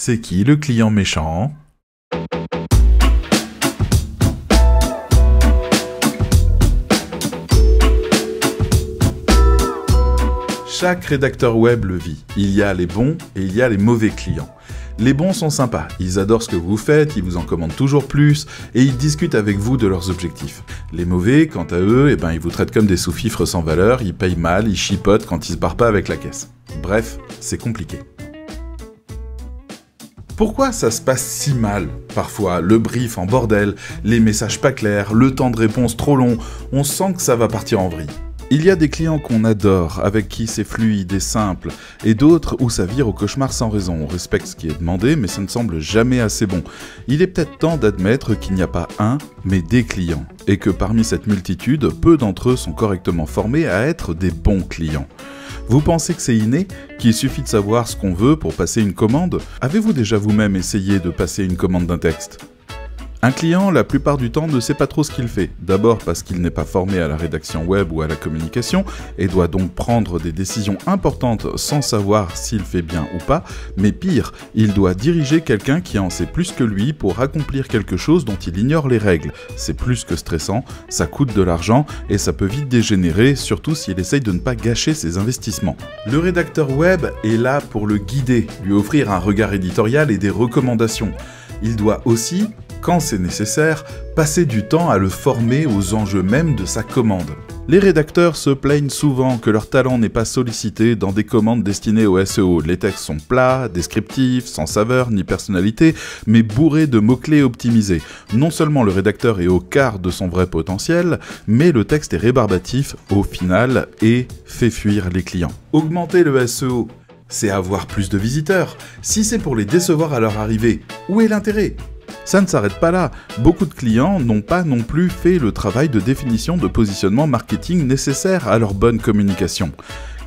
C'est qui le client méchant ? Chaque rédacteur web le vit. Il y a les bons et il y a les mauvais clients. Les bons sont sympas, ils adorent ce que vous faites, ils vous en commandent toujours plus, et ils discutent avec vous de leurs objectifs. Les mauvais, quant à eux, ils vous traitent comme des sous-fifres sans valeur, ils payent mal, ils chipotent quand ils se barrent pas avec la caisse. Bref, c'est compliqué. Pourquoi ça se passe si mal ? Parfois, le brief en bordel, les messages pas clairs, le temps de réponse trop long, on sent que ça va partir en vrille. Il y a des clients qu'on adore, avec qui c'est fluide et simple, et d'autres où ça vire au cauchemar sans raison. On respecte ce qui est demandé, mais ça ne semble jamais assez bon. Il est peut-être temps d'admettre qu'il n'y a pas un, mais des clients, et que parmi cette multitude, peu d'entre eux sont correctement formés à être des bons clients. Vous pensez que c'est inné, qu'il suffit de savoir ce qu'on veut pour passer une commande ? Avez-vous déjà vous-même essayé de passer une commande d'un texte ? Un client, la plupart du temps, ne sait pas trop ce qu'il fait. D'abord parce qu'il n'est pas formé à la rédaction web ou à la communication, et doit donc prendre des décisions importantes sans savoir s'il fait bien ou pas, mais pire, il doit diriger quelqu'un qui en sait plus que lui pour accomplir quelque chose dont il ignore les règles. C'est plus que stressant, ça coûte de l'argent, et ça peut vite dégénérer, surtout s'il essaye de ne pas gâcher ses investissements. Le rédacteur web est là pour le guider, lui offrir un regard éditorial et des recommandations. Il doit aussi, quand c'est nécessaire, passer du temps à le former aux enjeux même de sa commande. Les rédacteurs se plaignent souvent que leur talent n'est pas sollicité dans des commandes destinées au SEO. Les textes sont plats, descriptifs, sans saveur ni personnalité, mais bourrés de mots-clés optimisés. Non seulement le rédacteur est au quart de son vrai potentiel, mais le texte est rébarbatif au final et fait fuir les clients. Augmenter le SEO, c'est avoir plus de visiteurs. Si c'est pour les décevoir à leur arrivée, où est l'intérêt ? Ça ne s'arrête pas là. Beaucoup de clients n'ont pas non plus fait le travail de définition de positionnement marketing nécessaire à leur bonne communication.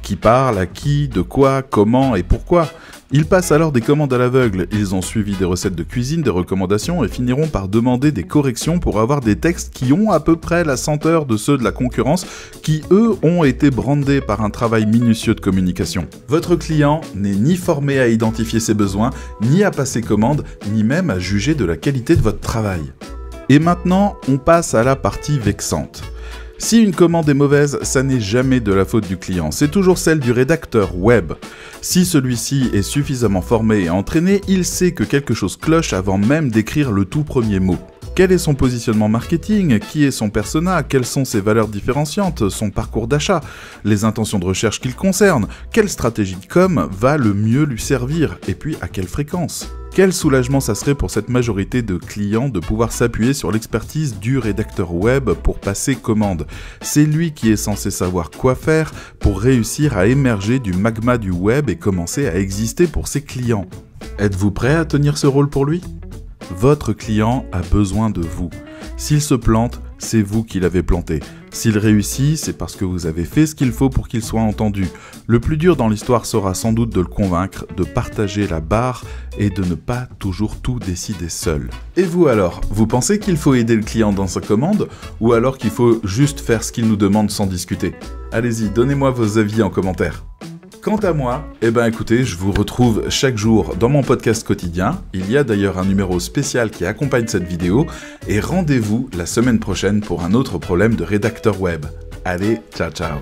Qui parle, à qui, de quoi, comment et pourquoi ? Ils passent alors des commandes à l'aveugle, ils ont suivi des recettes de cuisine, des recommandations et finiront par demander des corrections pour avoir des textes qui ont à peu près la senteur de ceux de la concurrence qui, eux, ont été brandés par un travail minutieux de communication. Votre client n'est ni formé à identifier ses besoins, ni à passer commande, ni même à juger de la qualité de votre travail. Et maintenant, on passe à la partie vexante. Si une commande est mauvaise, ça n'est jamais de la faute du client, c'est toujours celle du rédacteur web. Si celui-ci est suffisamment formé et entraîné, il sait que quelque chose cloche avant même d'écrire le tout premier mot. Quel est son positionnement marketing ? Qui est son persona ? Quelles sont ses valeurs différenciantes ? Son parcours d'achat ? Les intentions de recherche qu'il concerne ? Quelle stratégie de com va le mieux lui servir ? Et puis à quelle fréquence ? Quel soulagement ça serait pour cette majorité de clients de pouvoir s'appuyer sur l'expertise du rédacteur web pour passer commande. C'est lui qui est censé savoir quoi faire pour réussir à émerger du magma du web et commencer à exister pour ses clients. Êtes-vous prêt à tenir ce rôle pour lui ? Votre client a besoin de vous. S'il se plante, c'est vous qui l'avez planté. S'il réussit, c'est parce que vous avez fait ce qu'il faut pour qu'il soit entendu. Le plus dur dans l'histoire sera sans doute de le convaincre, de partager la barre et de ne pas toujours tout décider seul. Et vous alors, vous pensez qu'il faut aider le client dans sa commande ou alors qu'il faut juste faire ce qu'il nous demande sans discuter ? Allez-y, donnez-moi vos avis en commentaire. Quant à moi, écoutez, je vous retrouve chaque jour dans mon podcast quotidien. Il y a d'ailleurs un numéro spécial qui accompagne cette vidéo. Et rendez-vous la semaine prochaine pour un autre problème de rédacteur web. Allez, ciao ciao.